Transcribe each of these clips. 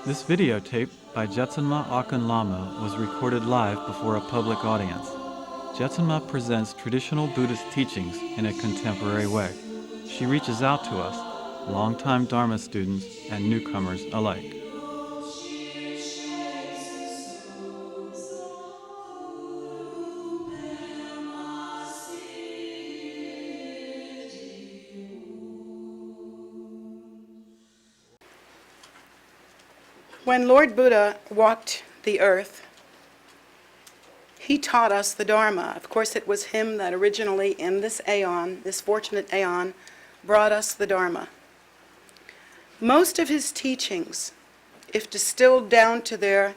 This videotape by Jetsunma Ahkon Lhamo was recorded live before a public audience. Jetsunma presents traditional Buddhist teachings in a contemporary way. She reaches out to us, longtime Dharma students and newcomers alike. When Lord Buddha walked the earth, he taught us the Dharma. Of course, it was him that originally, in this aeon, this fortunate aeon, brought us the Dharma. Most of his teachings, if distilled down to their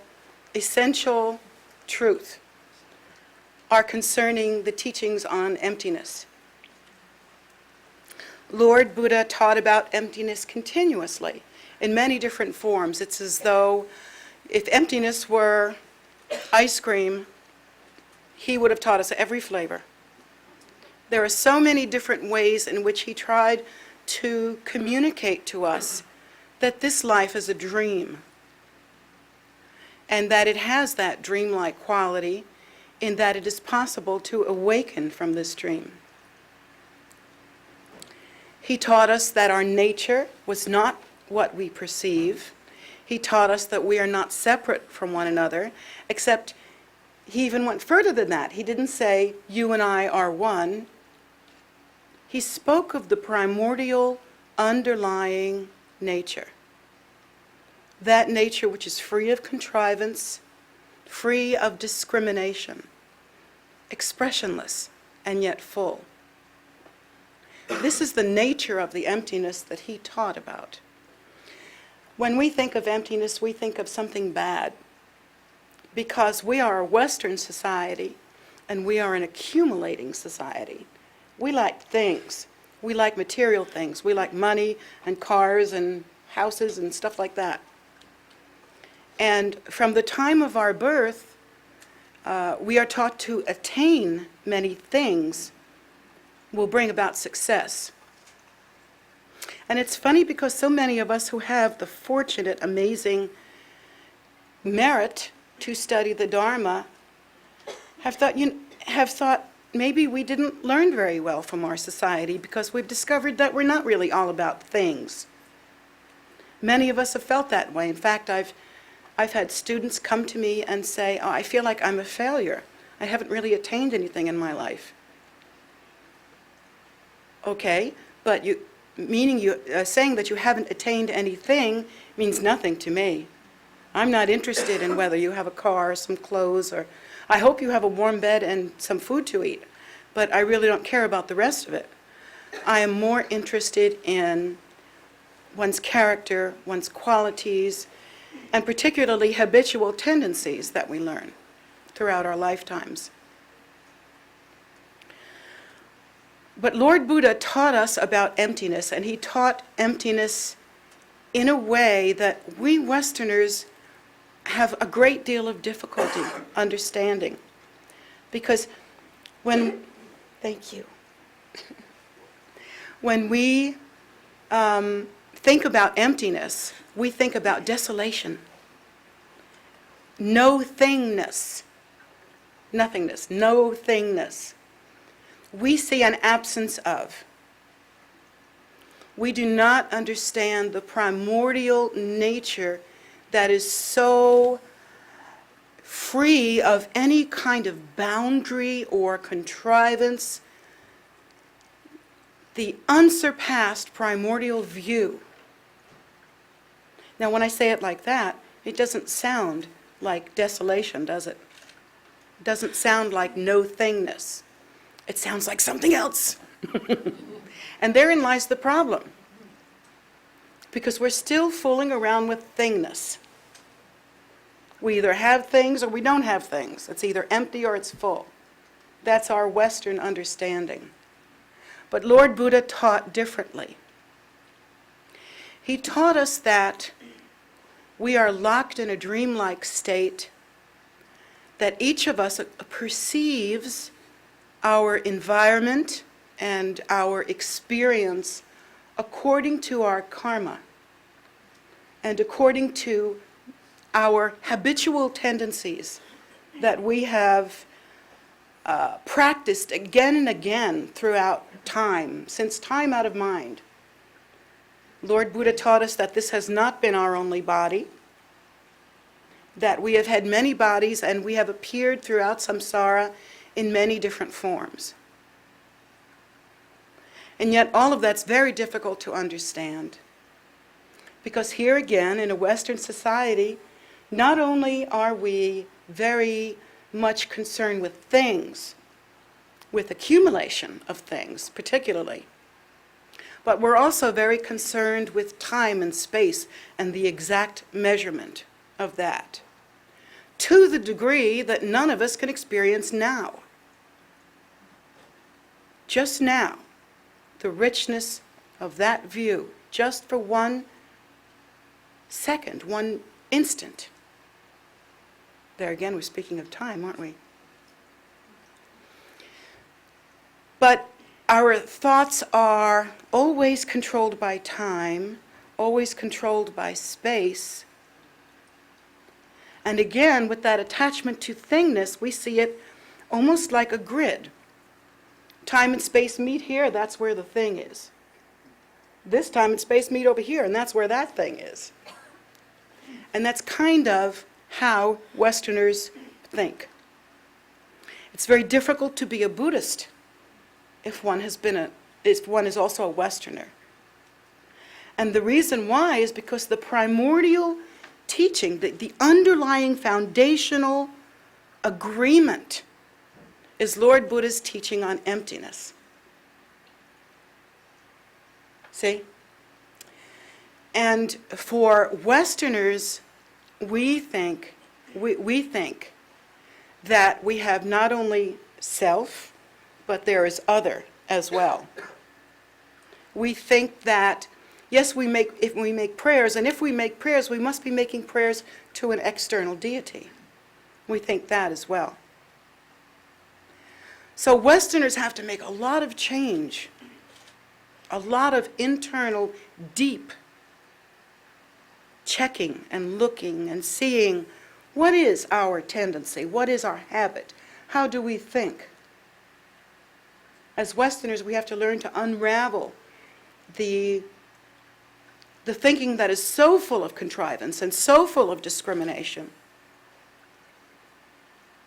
essential truth, are concerning the teachings on emptiness. Lord Buddha taught about emptiness continuously, in many different forms. It's as though if emptiness were ice cream, he would have taught us every flavor. There are so many different ways in which he tried to communicate to us that this life is a dream, and that it has that dreamlike quality in that it is possible to awaken from this dream. He taught us that our nature was not what we perceive. He taught us that we are not separate from one another, except he even went further than that. He didn't say, you and I are one. He spoke of the primordial underlying nature. That nature which is free of contrivance, free of discrimination, expressionless, and yet full. This is the nature of the emptiness that he taught about. When we think of emptiness, we think of something bad, because we are a Western society and we are an accumulating society. We like things. We like material things. We like money and cars and houses and stuff like that. And from the time of our birth, we are taught to attain many things will bring about success. And it's funny because so many of us who have the fortunate, amazing merit to study the Dharma have thought maybe we didn't learn very well from our society, because we've discovered that we're not really all about things. Many of us have felt that way. In fact, I've had students come to me and say, oh, I feel like I'm a failure. I haven't really attained anything in my life. Okay, but saying that you haven't attained anything means nothing to me. I'm not interested in whether you have a car or some clothes, or I hope you have a warm bed and some food to eat, but I really don't care about the rest of it. I am more interested in one's character, one's qualities, and particularly habitual tendencies that we learn throughout our lifetimes. But Lord Buddha taught us about emptiness, and he taught emptiness in a way that we Westerners have a great deal of difficulty understanding. Because thank you, when we think about emptiness, we think about desolation, no-thingness, nothingness, no-thingness. We see an absence of. We do not understand the primordial nature that is so free of any kind of boundary or contrivance, the unsurpassed primordial view. Now, when I say it like that, it doesn't sound like desolation, does it? It doesn't sound like no-thingness. It sounds like something else. And therein lies the problem, because we're still fooling around with thingness. We either have things or we don't have things. It's either empty or it's full. That's our Western understanding. But Lord Buddha taught differently. He taught us that we are locked in a dreamlike state, that each of us perceives our environment and our experience according to our karma and according to our habitual tendencies that we have practiced again and again throughout time, since time out of mind. Lord Buddha taught us that this has not been our only body, that we have had many bodies and we have appeared throughout samsara in many different forms. And yet all of that's very difficult to understand. Because here again, in a Western society, not only are we very much concerned with things, with accumulation of things particularly, but we're also very concerned with time and space and the exact measurement of that, to the degree that none of us can experience now. Just now, the richness of that view, just for 1 second, 1 instant. There again, we're speaking of time, aren't we? But our thoughts are always controlled by time, always controlled by space. And again, with that attachment to thingness, we see it almost like a grid. Time and space meet here, that's where the thing is. This time and space meet over here, and that's where that thing is. And that's kind of how Westerners think. It's very difficult to be a Buddhist if one is also a Westerner. And the reason why is because the primordial teaching, the underlying foundational agreement, is Lord Buddha's teaching on emptiness. See? And for Westerners, we think that we have not only self, but there is other as well. We think that, yes, if we make prayers, and if we make prayers, we must be making prayers to an external deity. We think that as well. So Westerners have to make a lot of change, a lot of internal, deep checking and looking and seeing what is our tendency, what is our habit, how do we think. As Westerners, we have to learn to unravel the thinking that is so full of contrivance and so full of discrimination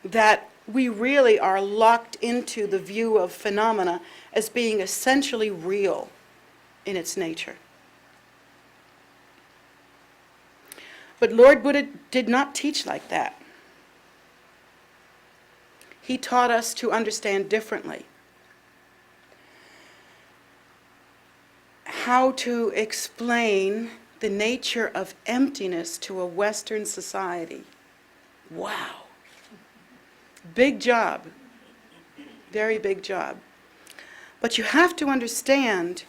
that we really are locked into the view of phenomena as being essentially real in its nature. But Lord Buddha did not teach like that. He taught us to understand differently. How to explain the nature of emptiness to a Western society. Wow. Big job. Very big job. But you have to understand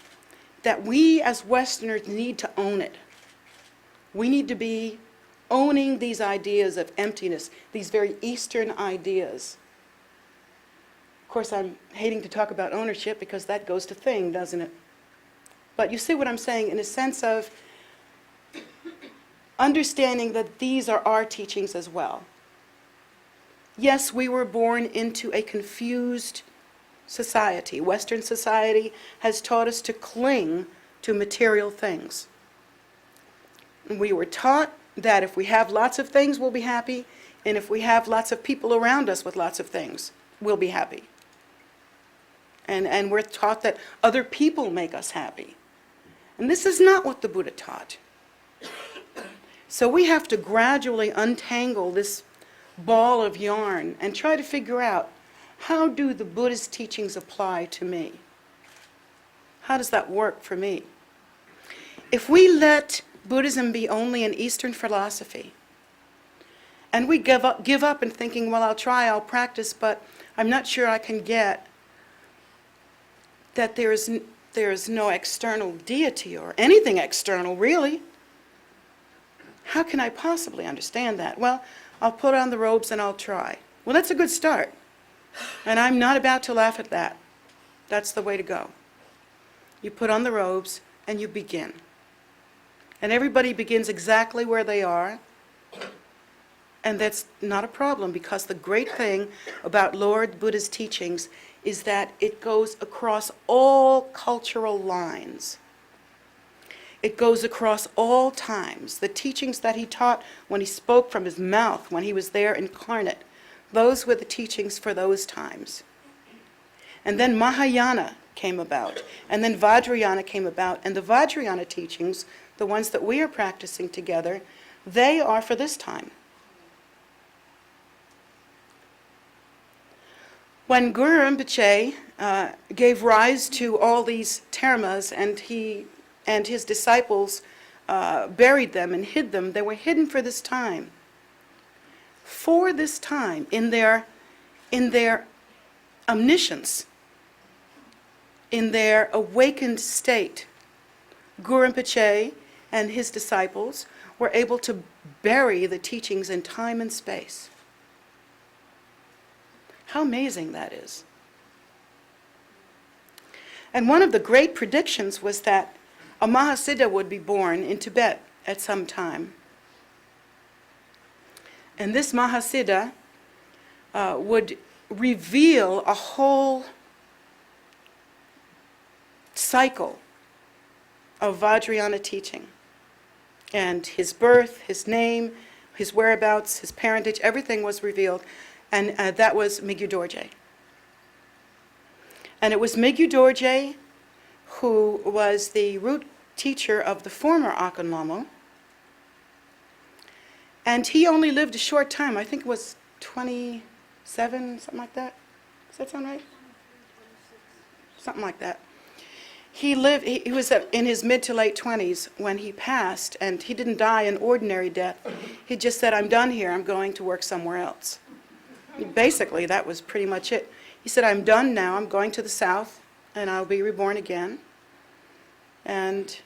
that we as Westerners need to own it. We need to be owning these ideas of emptiness, these very Eastern ideas. Of course, I'm hating to talk about ownership because that goes to thing, doesn't it? But you see what I'm saying in a sense of understanding that these are our teachings as well. Yes, we were born into a confused society. Western society has taught us to cling to material things. We were taught that if we have lots of things, we'll be happy, and if we have lots of people around us with lots of things, we'll be happy. And we're taught that other people make us happy. And this is not what the Buddha taught. So we have to gradually untangle this ball of yarn and try to figure out, how do the Buddha's teachings apply to me? How does that work for me? If we let Buddhism be only an Eastern philosophy, and we give up in thinking, well, I'll try, I'll practice, but I'm not sure I can get that there is no external deity or anything external, really. How can I possibly understand that? Well, I'll put on the robes and I'll try. Well, that's a good start. And I'm not about to laugh at that. That's the way to go. You put on the robes and you begin. And everybody begins exactly where they are. And that's not a problem, because the great thing about Lord Buddha's teachings is that it goes across all cultural lines. It goes across all times. The teachings that he taught when he spoke from his mouth, when he was there incarnate, those were the teachings for those times. And then Mahayana came about, and then Vajrayana came about, and the Vajrayana teachings, the ones that we are practicing together, they are for this time. When Guru Rinpoche gave rise to all these termas, and he and his disciples buried them and hid them, they were hidden for this time. For this time, in their omniscience, in their awakened state, Guru Rinpoche and his disciples were able to bury the teachings in time and space. How amazing that is. And one of the great predictions was that a Mahasiddha would be born in Tibet at some time. And this Mahasiddha would reveal a whole cycle of Vajrayana teaching. And his birth, his name, his whereabouts, his parentage, everything was revealed. And that was Migyu Dorje. And it was Migyu Dorje who was the root teacher of the former Ahkon Lhamo. And he only lived a short time. I think it was 27, something like that. Does that sound right? Something like that. He was in his mid to late 20s when he passed, and he didn't die an ordinary death. He just said, "I'm done here, I'm going to work somewhere else." Basically, that was pretty much it. He said, "I'm done now, I'm going to the south, and I'll be reborn again." And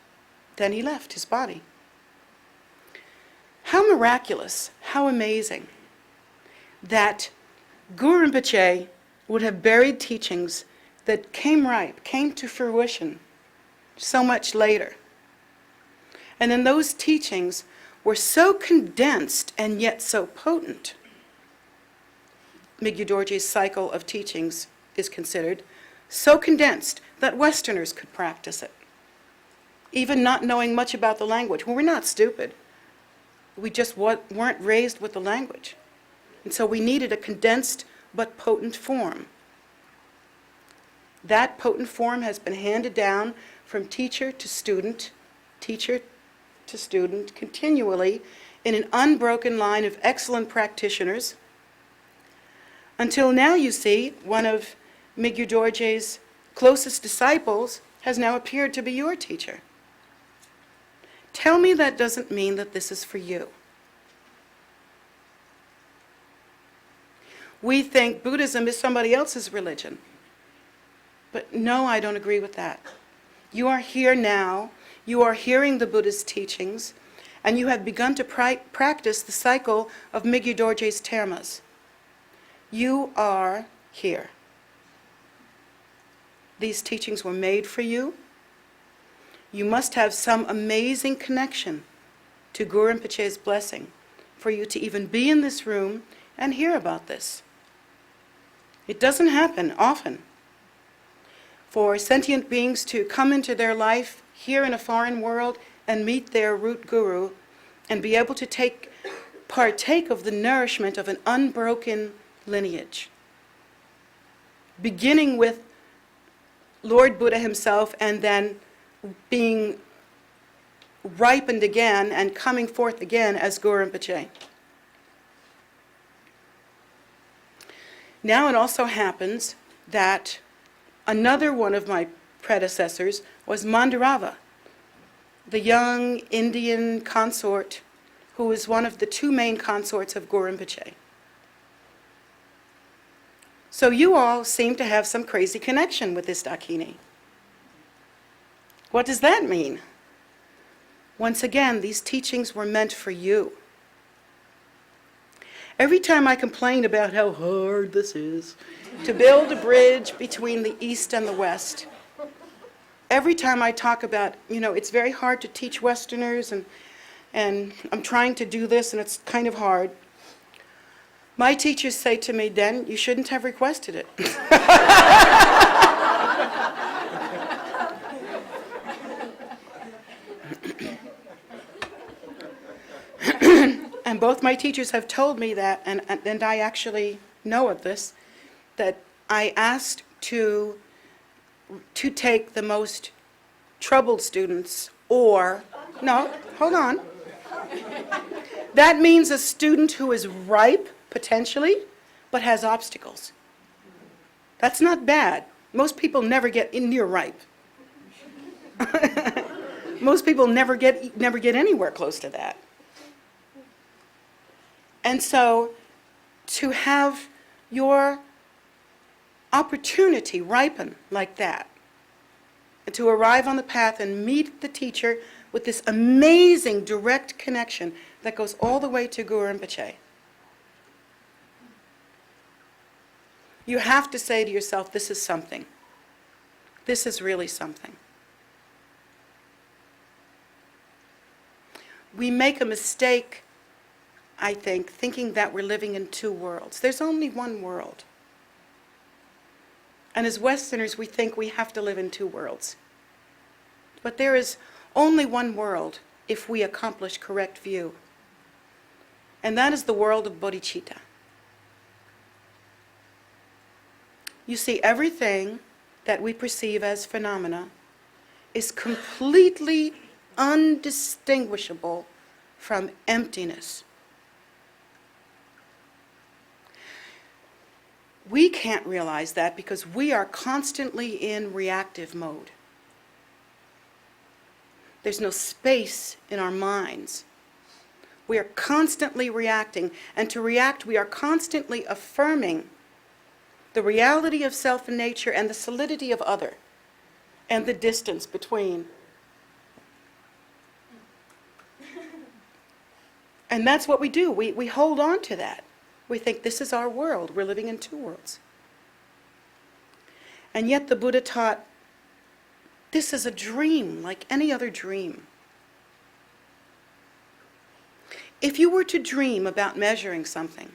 then he left his body. How miraculous, how amazing that Guru Rinpoche would have buried teachings that came to fruition so much later. And then those teachings were so condensed and yet so potent. Migyu Dorje's cycle of teachings is considered so condensed that Westerners could practice it, even not knowing much about the language. Well, we're not stupid. We just weren't raised with the language. And so we needed a condensed but potent form. That potent form has been handed down from teacher to student, continually in an unbroken line of excellent practitioners. Until now, you see, one of Migyu Dorje's closest disciples has now appeared to be your teacher. Tell me that doesn't mean that this is for you. We think Buddhism is somebody else's religion. But no, I don't agree with that. You are here now, you are hearing the Buddha's teachings, and you have begun to practice the cycle of Migyu Dorje's termas. You are here. These teachings were made for you. You must have some amazing connection to Guru Rinpoche's blessing for you to even be in this room and hear about this. It doesn't happen often for sentient beings to come into their life here in a foreign world and meet their root guru and be able to partake of the nourishment of an unbroken lineage, beginning with Lord Buddha himself and then being ripened again and coming forth again as Guru Rinpoche. Now it also happens that another one of my predecessors was Mandarava, the young Indian consort who was one of the two main consorts of Guru Rinpoche. So you all seem to have some crazy connection with this Dakini. What does that mean? Once again, these teachings were meant for you. Every time I complain about how hard this is to build a bridge between the East and the West, every time I talk about, it's very hard to teach Westerners and I'm trying to do this and it's kind of hard, My teachers say to me, "Den, you shouldn't have requested it." And both my teachers have told me that, and I actually know of this, that I asked to take the most troubled students, or, no, hold on. That means a student who is ripe, potentially, but has obstacles. That's not bad. Most people never get near ripe. Most people never get anywhere close to that. And so, to have your opportunity ripen like that, and to arrive on the path and meet the teacher with this amazing direct connection that goes all the way to Guru Rinpoche. You have to say to yourself, this is something. This is really something. We make a mistake, I think, thinking that we're living in two worlds. There's only one world. And as Westerners, we think we have to live in two worlds. But there is only one world if we accomplish correct view. And that is the world of bodhicitta. You see, everything that we perceive as phenomena is completely undistinguishable from emptiness. We can't realize that because we are constantly in reactive mode. There's no space in our minds. We are constantly reacting, and to react, we are constantly affirming the reality of self and nature and the solidity of other, and the distance between. And that's what we do. We hold on to that. We think this is our world. We're living in two worlds. And yet the Buddha taught, this is a dream like any other dream. If you were to dream about measuring something,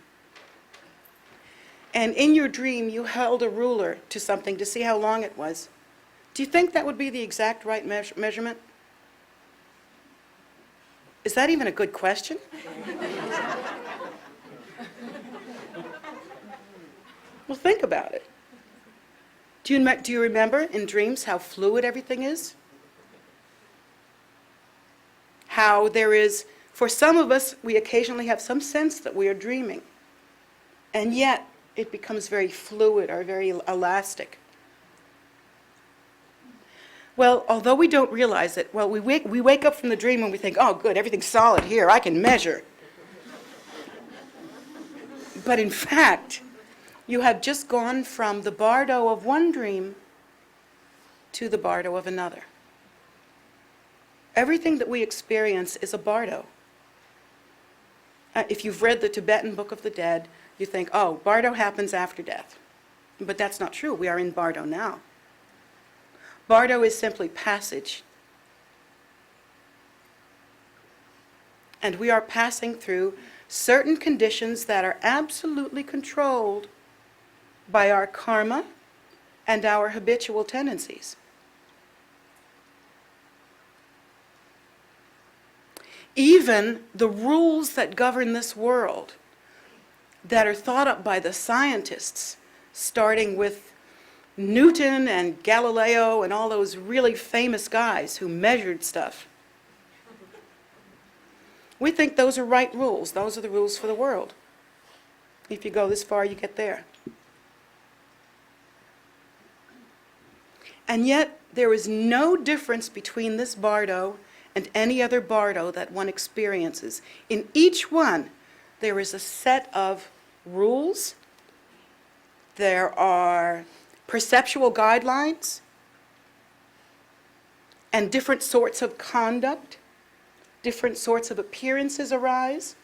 and in your dream you held a ruler to something to see how long it was, do you think that would be the exact right measurement? Is that even a good question? Well, think about it. Do you remember in dreams how fluid everything is? How there is, for some of us, we occasionally have some sense that we are dreaming. And yet, it becomes very fluid or very elastic. Well, although we don't realize it, well, we wake up from the dream and we think, oh, good, everything's solid here, I can measure. But in fact, you have just gone from the bardo of one dream to the bardo of another. Everything that we experience is a bardo. If you've read the Tibetan Book of the Dead, you think, oh, bardo happens after death. But that's not true. We are in bardo now. Bardo is simply passage. And we are passing through certain conditions that are absolutely controlled by our karma and our habitual tendencies. Even the rules that govern this world, that are thought up by the scientists, starting with Newton and Galileo and all those really famous guys who measured stuff. We think those are right rules. Those are the rules for the world. If you go this far, you get there. And yet, there is no difference between this bardo and any other bardo that one experiences. In each one, there is a set of rules. There are perceptual guidelines and different sorts of conduct, different sorts of appearances arise.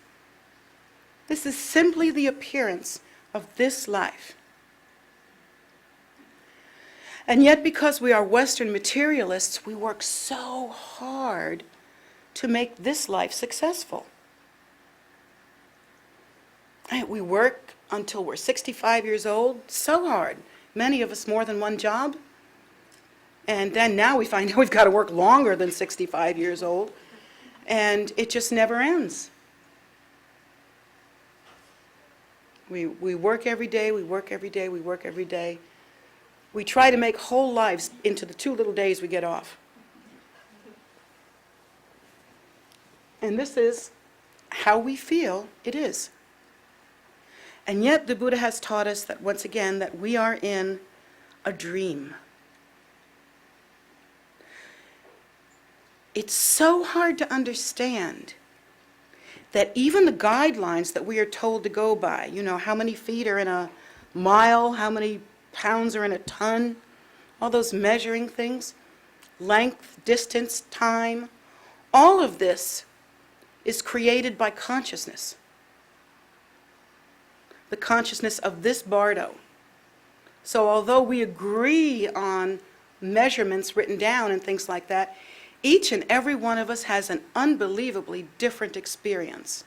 This is simply the appearance of this life. And yet, because we are Western materialists, we work so hard to make this life successful. We work until we're 65 years old, so hard. Many of us more than one job. And then now we find out we've got to work longer than 65 years old. And it just never ends. We work every day, we work every day, we work every day. We try to make whole lives into the 2 little days we get off. And this is how we feel it is. And yet the Buddha has taught us that, once again, that we are in a dream. It's so hard to understand that even the guidelines that we are told to go by, how many feet are in a mile, how many pounds are in a ton, all those measuring things, length, distance, time, all of this is created by consciousness. The consciousness of this bardo. So although we agree on measurements written down and things like that, each and every one of us has an unbelievably different experience.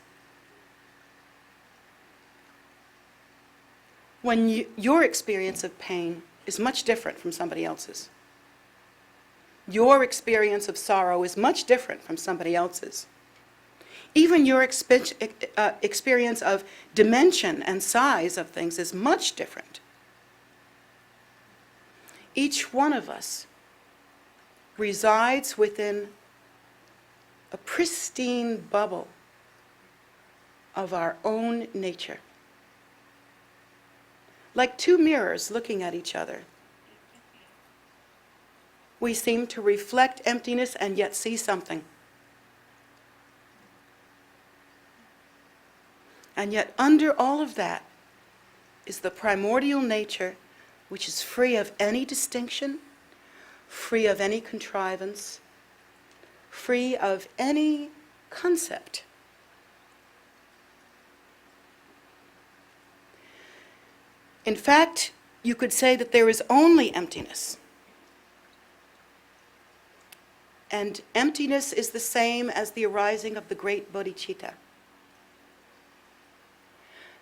When your experience of pain is much different from somebody else's. Your experience of sorrow is much different from somebody else's. Even your experience of dimension and size of things is much different. Each one of us resides within a pristine bubble of our own nature. Like 2 mirrors looking at each other. We seem to reflect emptiness and yet see something. And yet under all of that is the primordial nature, which is free of any distinction, free of any contrivance, free of any concept. In fact, you could say that there is only emptiness. And emptiness is the same as the arising of the great bodhicitta.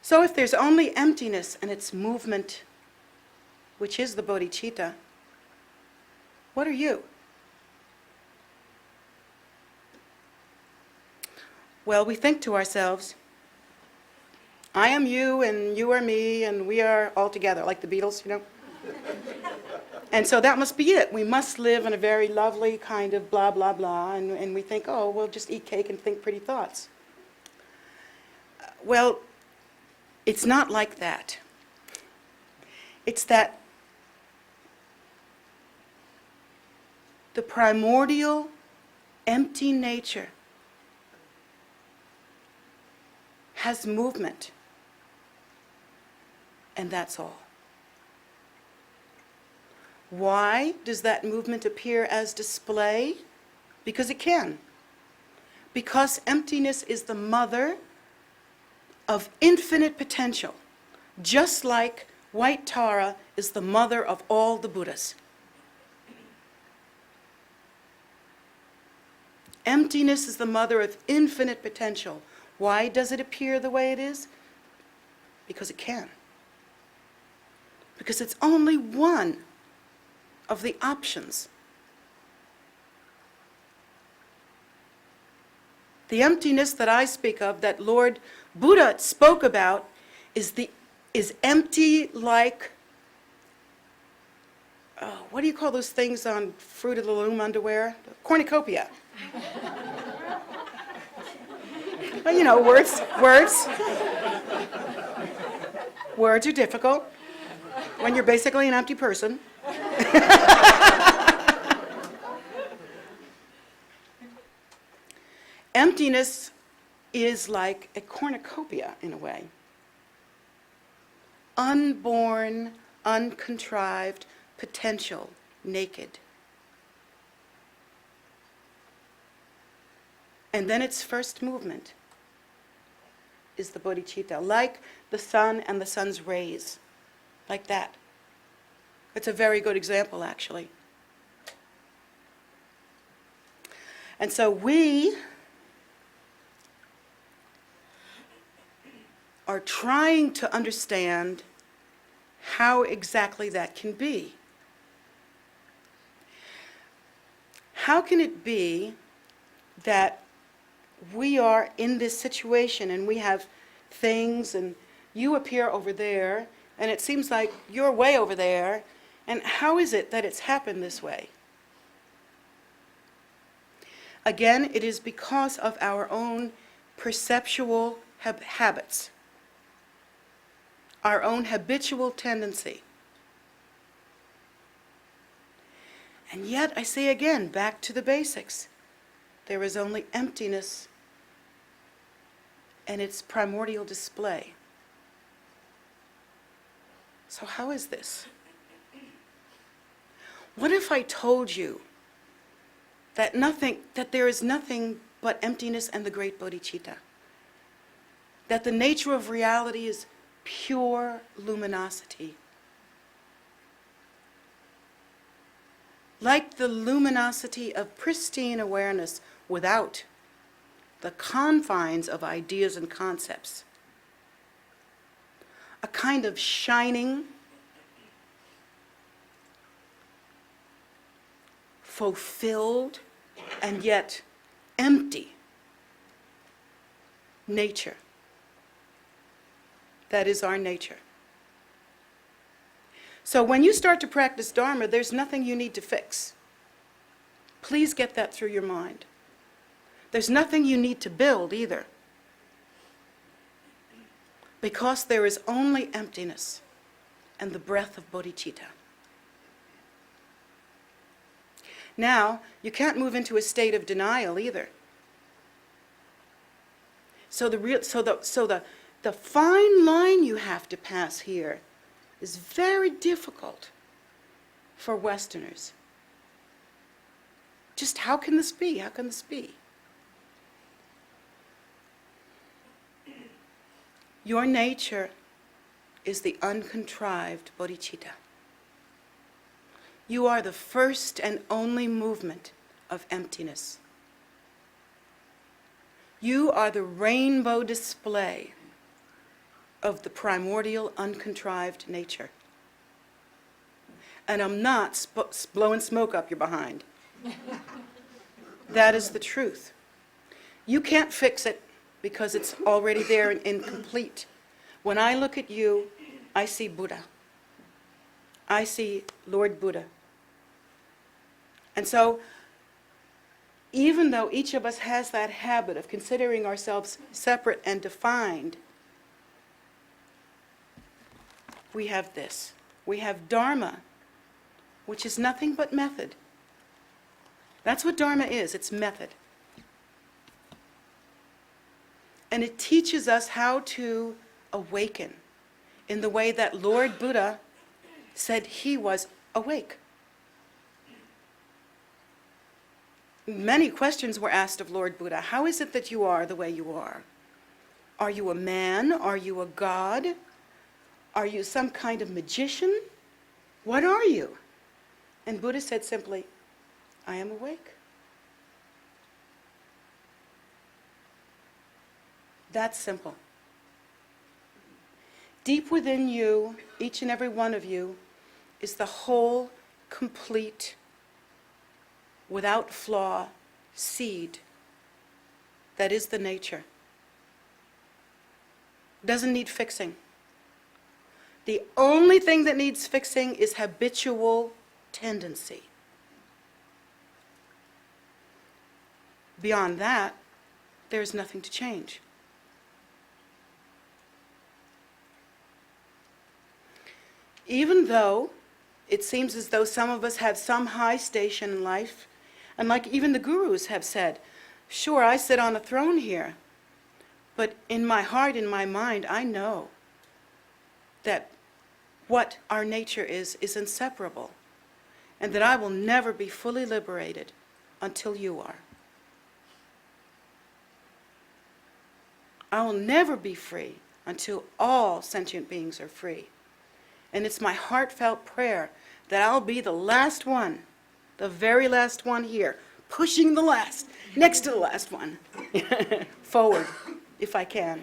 So if there's only emptiness and its movement, which is the bodhicitta, what are you? Well, we think to ourselves, I am you and you are me and we are all together, like the Beatles, And so that must be it. We must live in a very lovely kind of blah, blah, blah, and we think, oh, we'll just eat cake and think pretty thoughts. Well, it's not like that. It's that the primordial, empty nature has movement, and that's all. Why does that movement appear as display? Because it can. Because emptiness is the mother of infinite potential, just like white Tara is the mother of all the Buddhas. Emptiness is the mother of infinite potential. Why does it appear the way it is? Because it can. Because it's only one of the options. The emptiness that I speak of, that Lord Buddha spoke about, is empty like, what do you call those things on Fruit of the Loom underwear? Cornucopia. Well, words. Words are difficult when you're basically an empty person. Emptiness is like a cornucopia in a way. Unborn, uncontrived, potential, naked. And then its first movement is the bodhicitta, like the sun and the sun's rays, like that. It's a very good example, actually. And so we are are trying to understand how exactly that can be. How can it be that we are in this situation and we have things and you appear over there and it seems like you're way over there, and how is it that it's happened this way? Again, it is because of our own perceptual habits, our own habitual tendency. And yet, I say again, back to the basics. There is only emptiness and its primordial display. So how is this? What if I told you that there is nothing but emptiness and the great bodhicitta? That the nature of reality is pure luminosity. Like the luminosity of pristine awareness without the confines of ideas and concepts. A kind of shining, fulfilled, and yet empty nature. That is our nature. So when you start to practice Dharma, there's nothing you need to fix. Please get that through your mind. There's nothing you need to build either. Because there is only emptiness and the breath of bodhicitta. Now, you can't move into a state of denial either. So the fine line you have to pass here is very difficult for Westerners. Just how can this be? How can this be? Your nature is the uncontrived bodhicitta. You are the first and only movement of emptiness. You are the rainbow display of the primordial uncontrived nature. And I'm not blowing smoke up your behind. That is the truth. You can't fix it because it's already there and incomplete. When I look at you, I see Buddha. I see Lord Buddha. And so, even though each of us has that habit of considering ourselves separate and defined, we have this. We have Dharma, which is nothing but method. That's what Dharma is, it's method. And it teaches us how to awaken in the way that Lord Buddha said he was awake. Many questions were asked of Lord Buddha. How is it that you are the way you are? Are you a man? Are you a god? Are you some kind of magician? What are you? And Buddha said simply, I am awake. That's simple. Deep within you, each and every one of you, is the whole, complete, without flaw, seed that is the nature. Doesn't need fixing. The only thing that needs fixing is habitual tendency. Beyond that, there's nothing to change. Even though it seems as though some of us have some high station in life, and like even the gurus have said, sure, I sit on a throne here, but in my heart, in my mind, I know that what our nature is inseparable, and that I will never be fully liberated until you are. I will never be free until all sentient beings are free. And it's my heartfelt prayer that I'll be the last one, the very last one here, pushing the last, next to the last one, forward, if I can.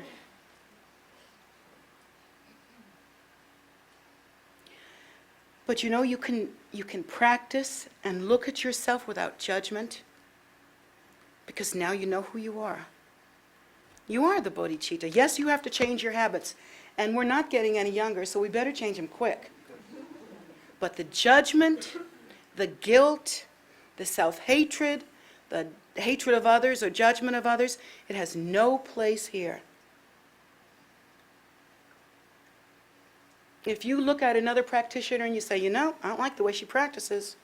But you can practice and look at yourself without judgment, because now you know who you are. You are the bodhicitta. Yes, you have to change your habits, and we're not getting any younger, so we better change them quick. But the judgment, the guilt, the self-hatred, the hatred of others or judgment of others, it has no place here. If you look at another practitioner and you say, I don't like the way she practices,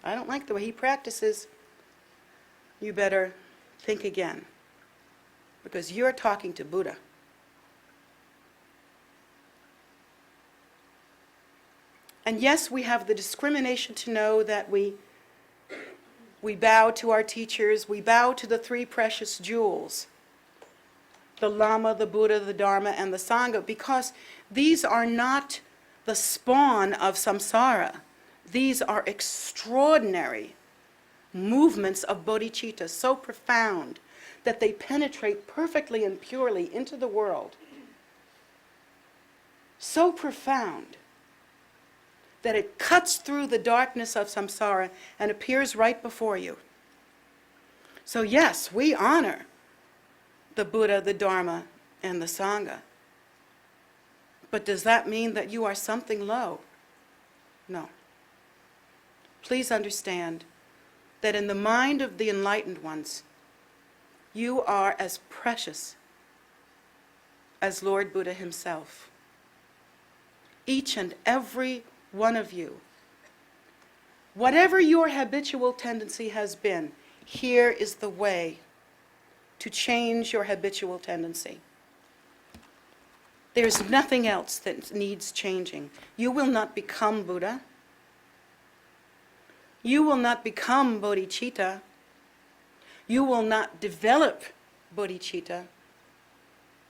I don't like the way he practices, you better think again, because you're talking to Buddha. And yes, we have the discrimination to know that we bow to our teachers, we bow to the three precious jewels, the Lama, the Buddha, the Dharma, and the Sangha, because these are not the spawn of samsara. These are extraordinary movements of bodhicitta, so profound that they penetrate perfectly and purely into the world. So profound that it cuts through the darkness of samsara and appears right before you. So yes, we honor the Buddha, the Dharma, and the Sangha. But does that mean that you are something low? No. Please understand that in the mind of the enlightened ones, you are as precious as Lord Buddha himself. Each and every one of you. Whatever your habitual tendency has been, here is the way to change your habitual tendency. There's nothing else that needs changing. You will not become Buddha. You will not become bodhicitta. You will not develop bodhicitta,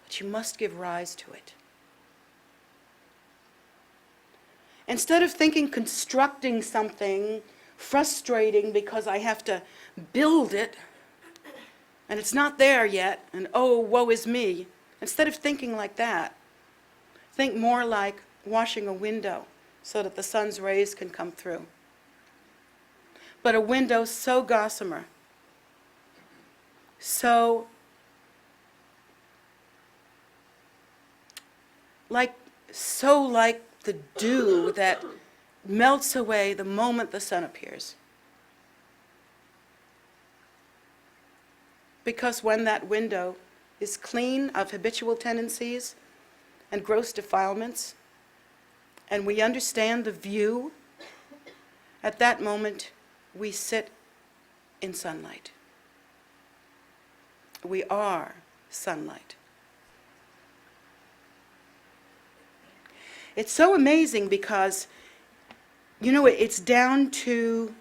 but you must give rise to it. Instead of constructing something frustrating because I have to build it, and it's not there yet, and oh, woe is me, instead of thinking like that, think more like washing a window so that the sun's rays can come through. But a window so gossamer, so like the dew that melts away the moment the sun appears. Because when that window is clean of habitual tendencies and gross defilements, and we understand the view, at that moment we sit in sunlight. We are sunlight. It's so amazing because, it's down to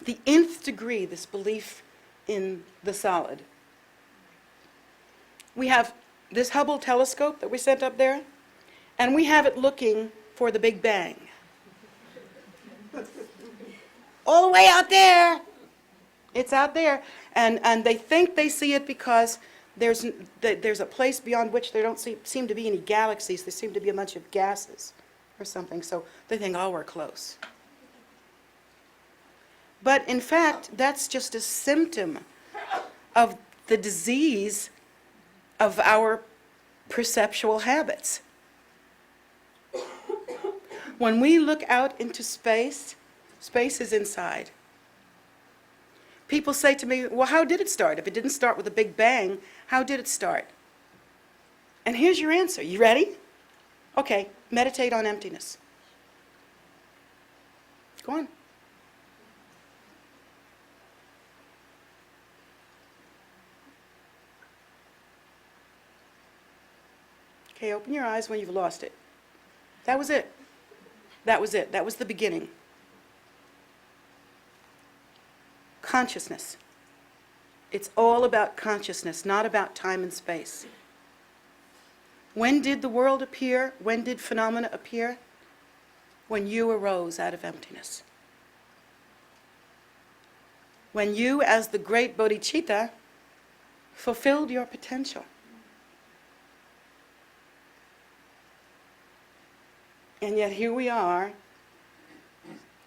the nth degree, this belief in the solid. We have this Hubble telescope that we sent up there, and we have it looking for the Big Bang. All the way out there. It's out there. And they think they see it because there's a place beyond which there don't seem to be any galaxies. There seem to be a bunch of gases or something. So they think, oh, we're close. But in fact, that's just a symptom of the disease of our perceptual habits. When we look out into space, space is inside. People say to me, well, how did it start? If it didn't start with a Big Bang, how did it start? And here's your answer. You ready? Okay, meditate on emptiness. Go on. Okay, open your eyes when you've lost it. That was it. That was it. That was the beginning. Consciousness. It's all about consciousness, not about time and space. When did the world appear? When did phenomena appear? When you arose out of emptiness. When you, as the great bodhicitta, fulfilled your potential. And yet here we are,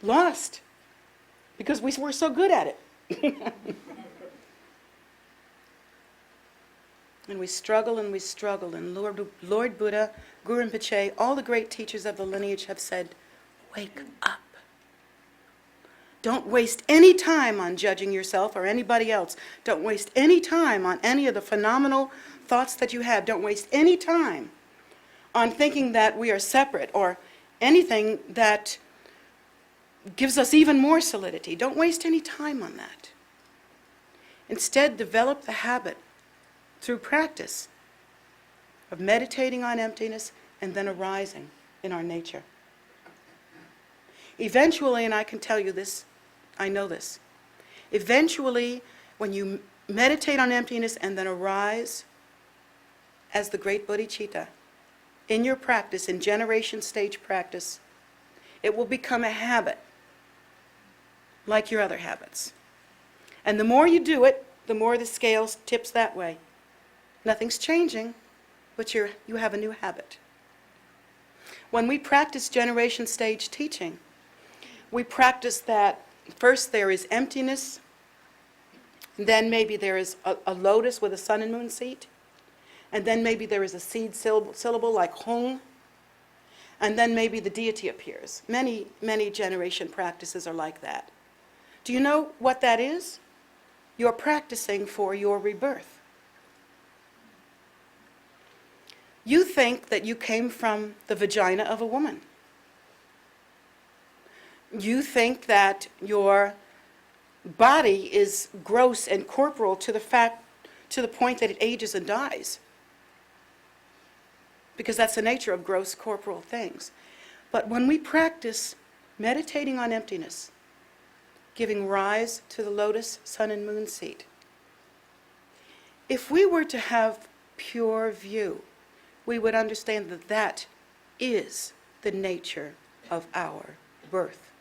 lost because we were so good at it. And we struggle and we struggle. And Lord Buddha, Guru Rinpoche, all the great teachers of the lineage have said, wake up. Don't waste any time on judging yourself or anybody else. Don't waste any time on any of the phenomenal thoughts that you have. Don't waste any time on thinking that we are separate or anything that gives us even more solidity. Don't waste any time on that. Instead, develop the habit through practice of meditating on emptiness and then arising in our nature. Eventually, and I can tell you this, I know this, eventually when you meditate on emptiness and then arise as the great bodhicitta in your practice, in generation stage practice, it will become a habit like your other habits. And the more you do it, the more the scale tips that way. Nothing's changing, but you have a new habit. When we practice generation stage teaching, we practice that first there is emptiness, then maybe there is a lotus with a sun and moon seat, and then maybe there is a seed syllable like Hong, and then maybe the deity appears. Many, many generation practices are like that. Do you know what that is? You're practicing for your rebirth. You think that you came from the vagina of a woman. You think that your body is gross and corporal to the point that it ages and dies. Because that's the nature of gross corporal things. But when we practice meditating on emptiness, giving rise to the lotus, sun, and moon seat, if we were to have pure view, we would understand that that is the nature of our birth.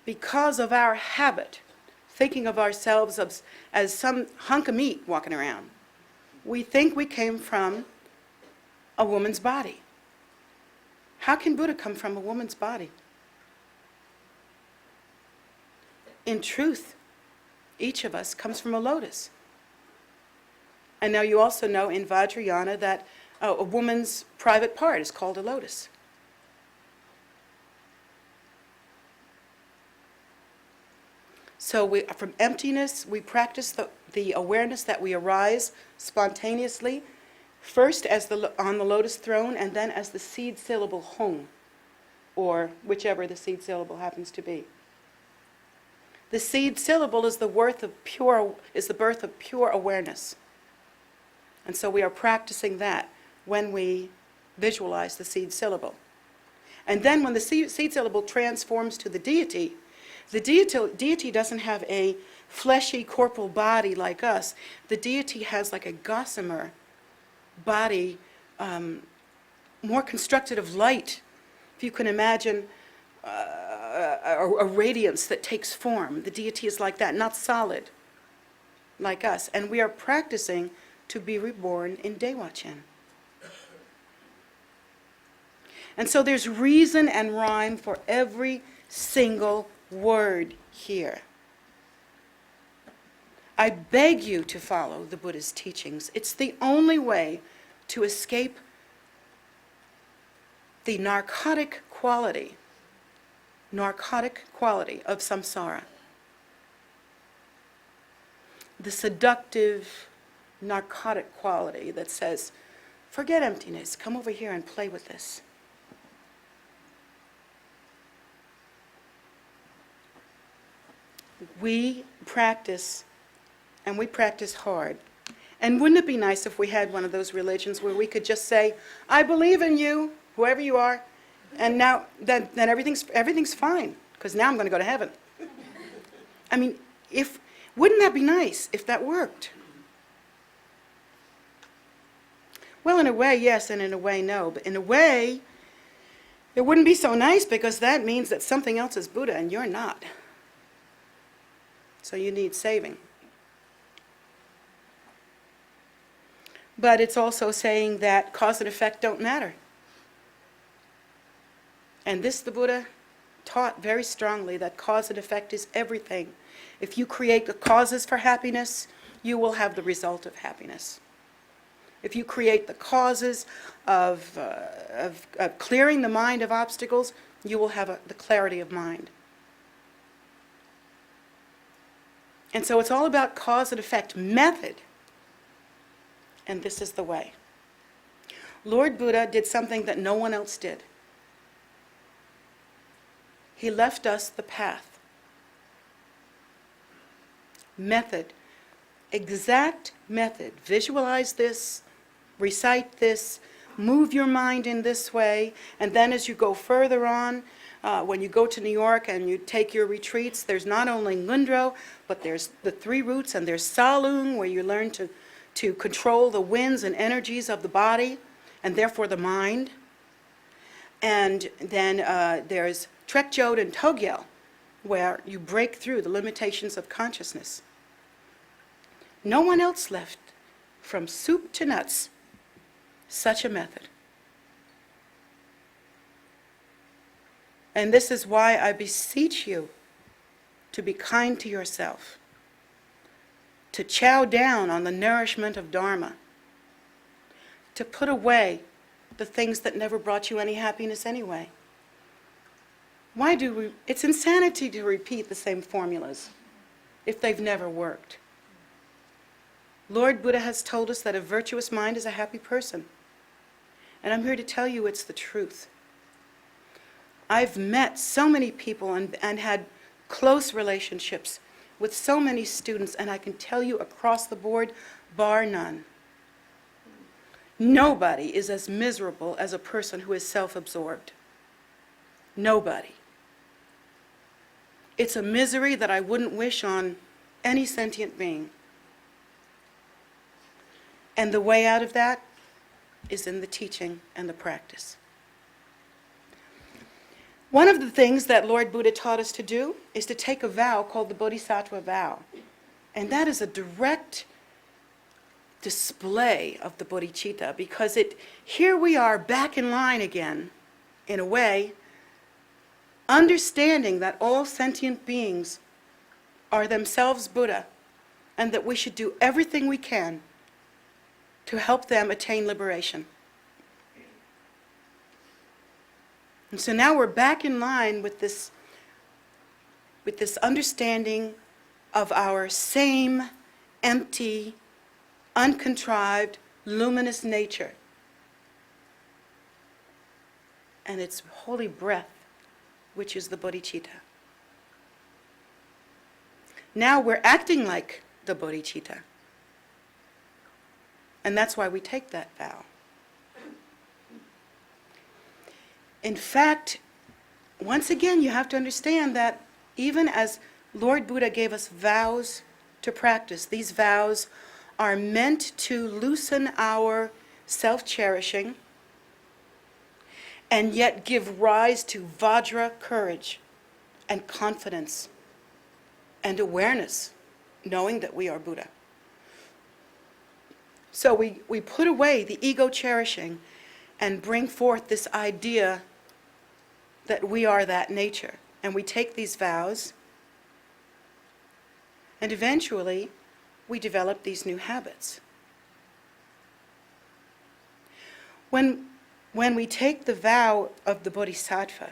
Because of our habit, thinking of ourselves as some hunk of meat walking around, we think we came from a woman's body. How can Buddha come from a woman's body? In truth, each of us comes from a lotus. And now you also know in Vajrayana that a woman's private part is called a lotus. So from emptiness, we practice the awareness that we arise spontaneously, first as on the lotus throne, and then as the seed syllable Hong, or whichever the seed syllable happens to be. The seed syllable is the birth of pure awareness. And so we are practicing that when we visualize the seed syllable. And then when the seed syllable transforms to the deity doesn't have a fleshy corporal body like us. The deity has like a gossamer body, more constructed of light. If you can imagine a radiance that takes form. The deity is like that, not solid, like us. And we are practicing to be reborn in Dewa-chan. And so there's reason and rhyme for every single word here. I beg you to follow the Buddha's teachings. It's the only way to escape the narcotic quality of samsara. The seductive, narcotic quality that says, forget emptiness, come over here and play with this. We practice, and we practice hard. And wouldn't it be nice if we had one of those religions where we could just say, I believe in you, whoever you are, and now then everything's fine, because now I'm going to go to heaven. I mean, wouldn't that be nice if that worked? Well, in a way, yes, and in a way, no. But in a way, it wouldn't be so nice because that means that something else is Buddha and you're not. So you need saving. But it's also saying that cause and effect don't matter. And this the Buddha taught very strongly, that cause and effect is everything. If you create the causes for happiness, you will have the result of happiness. If you create the causes of clearing the mind of obstacles, you will have the clarity of mind. And so it's all about cause and effect, method. And this is the way. Lord Buddha did something that no one else did. He left us the path. Method. Exact method. Visualize this, recite this, move your mind in this way, and then as you go further on, when you go to New York and you take your retreats, there's not only Ngundro, but there's the 3 roots, and there's Salung, where you learn to control the winds and energies of the body, and therefore the mind. And then there's Trekjod and Togyal, where you break through the limitations of consciousness. No one else left, from soup to nuts, such a method. And this is why I beseech you to be kind to yourself, to chow down on the nourishment of Dharma, to put away the things that never brought you any happiness anyway. It's insanity to repeat the same formulas if they've never worked. Lord Buddha has told us that a virtuous mind is a happy person. And I'm here to tell you it's the truth. I've met so many people and had close relationships with so many students, and I can tell you across the board, bar none, nobody is as miserable as a person who is self-absorbed. Nobody. It's a misery that I wouldn't wish on any sentient being. And the way out of that is in the teaching and the practice. One of the things that Lord Buddha taught us to do is to take a vow called the bodhisattva vow. And that is a direct display of the bodhicitta, because here we are back in line again, in a way, understanding that all sentient beings are themselves Buddha, and that we should do everything we can to help them attain liberation. And so now we're back in line with this understanding of our same empty, uncontrived, luminous nature. And its holy breath, which is the bodhicitta. Now we're acting like the bodhicitta. And that's why we take that vow. In fact, once again, you have to understand that even as Lord Buddha gave us vows to practice, these vows are meant to loosen our self-cherishing and yet give rise to Vajra courage and confidence and awareness, knowing that we are Buddha. So we put away the ego cherishing and bring forth this idea that we are that nature. And we take these vows, and eventually we develop these new habits. When we take the vow of the bodhisattva,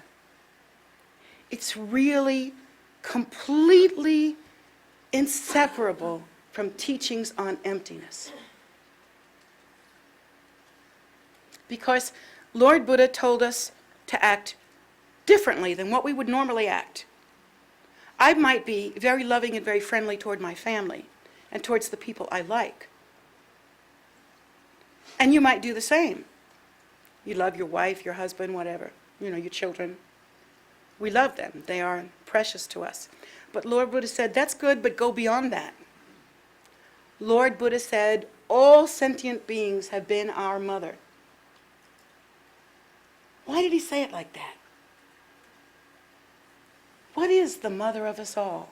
it's really completely inseparable from teachings on emptiness. Because Lord Buddha told us to act differently than what we would normally act. I might be very loving and very friendly toward my family and towards the people I like. And you might do the same. You love your wife, your husband, whatever, your children. We love them. They are precious to us. But Lord Buddha said, that's good, but go beyond that. Lord Buddha said, all sentient beings have been our mother. Why did he say it like that? What is the mother of us all?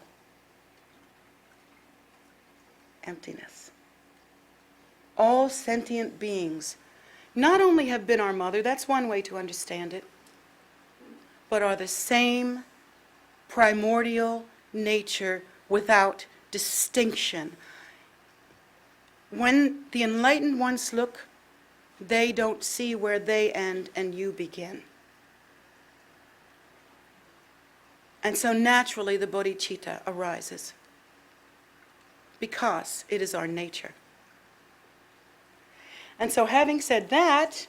Emptiness. All sentient beings not only have been our mother, that's one way to understand it, but are the same primordial nature without distinction. When the enlightened ones look, they don't see where they end and you begin. And so naturally the bodhicitta arises, because it is our nature. And so having said that,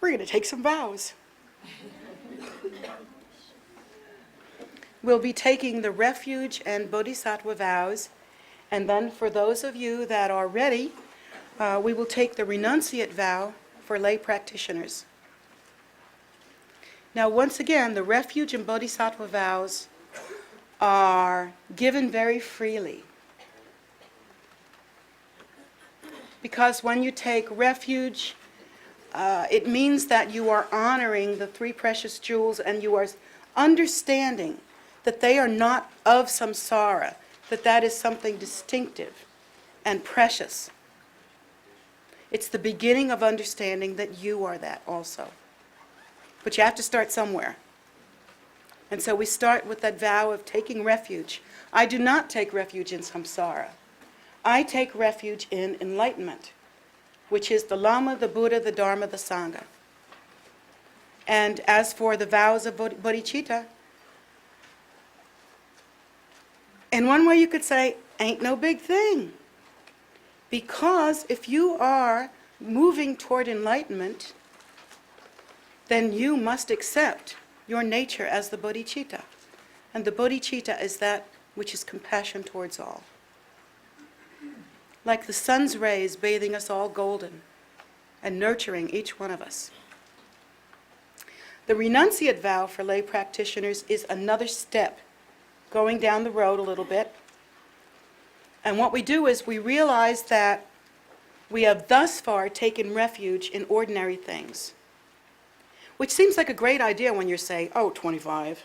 we're going to take some vows. We'll be taking the refuge and bodhisattva vows, and then for those of you that are ready, we will take the renunciate vow for lay practitioners. Now, once again, the refuge and bodhisattva vows are given very freely. Because when you take refuge, it means that you are honoring the three precious jewels and you are understanding that they are not of samsara, that is something distinctive and precious. It's the beginning of understanding that you are that also. But you have to start somewhere. And so we start with that vow of taking refuge. I do not take refuge in samsara. I take refuge in enlightenment, which is the Lama, the Buddha, the Dharma, the Sangha. And as for the vows of bodhicitta, in one way you could say, ain't no big thing. Because if you are moving toward enlightenment, then you must accept your nature as the bodhicitta. And the bodhicitta is that which is compassion towards all. Like the sun's rays bathing us all golden and nurturing each one of us. The renunciate vow for lay practitioners is another step, going down the road a little bit. And what we do is we realize that we have thus far taken refuge in ordinary things, which seems like a great idea when you're, say, 25.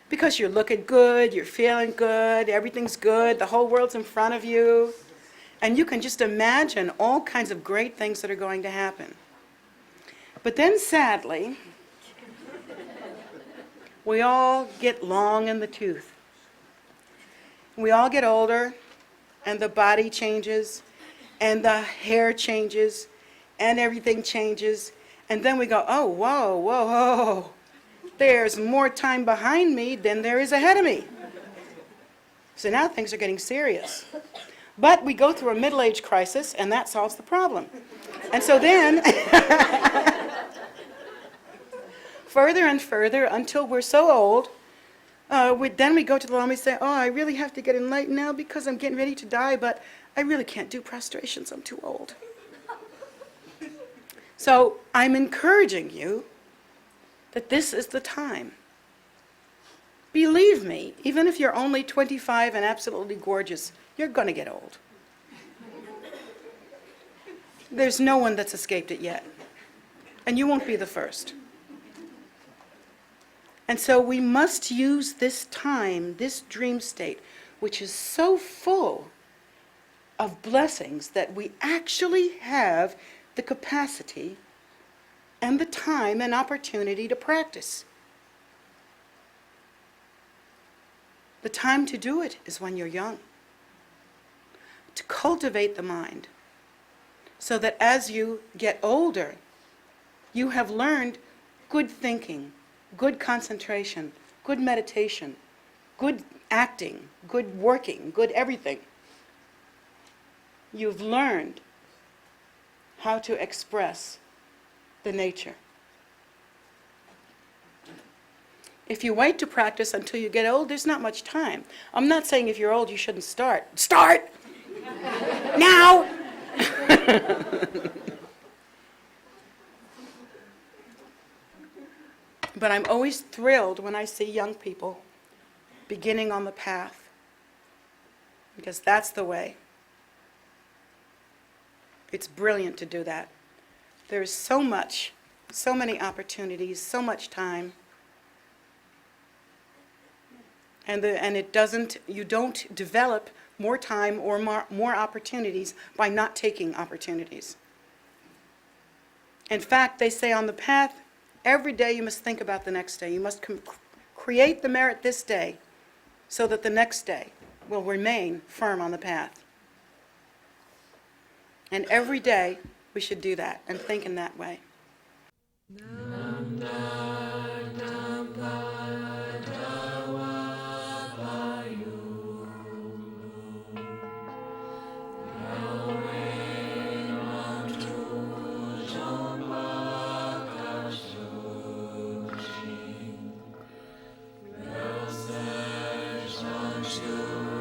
Because you're looking good, you're feeling good, everything's good, the whole world's in front of you, and you can just imagine all kinds of great things that are going to happen. But then sadly, we all get long in the tooth. We all get older, and the body changes, and the hair changes, and everything changes. And then we go, oh, whoa, whoa, whoa. There's more time behind me than there is ahead of me. So now things are getting serious. But we go through a middle-age crisis, and that solves the problem. And so then, further and further, until we're so old, then we go to the Lama and say, oh, I really have to get enlightened now because I'm getting ready to die, but I really can't do prostrations, I'm too old. So I'm encouraging you that this is the time. Believe me, even if you're only 25 and absolutely gorgeous, you're going to get old. There's no one that's escaped it yet. And you won't be the first. And so we must use this time, this dream state, which is so full of blessings that we actually have the capacity and the time and opportunity to practice. The time to do it is when you're young. To cultivate the mind so that as you get older, you have learned good thinking, good concentration, good meditation, good acting, good working, good everything. You've learned how to express the nature. If you wait to practice until you get old, there's not much time. I'm not saying if you're old you shouldn't start. Start! Now! But I'm always thrilled when I see young people beginning on the path, because that's the way. It's brilliant to do that. There's so much, so many opportunities, so much time. And you don't develop more time or more opportunities by not taking opportunities. In fact, they say on the path, Every day you must think about the next day. You must create the merit this day so that the next day will remain firm on the path. And every day we should do that and think in that way. Jetsunma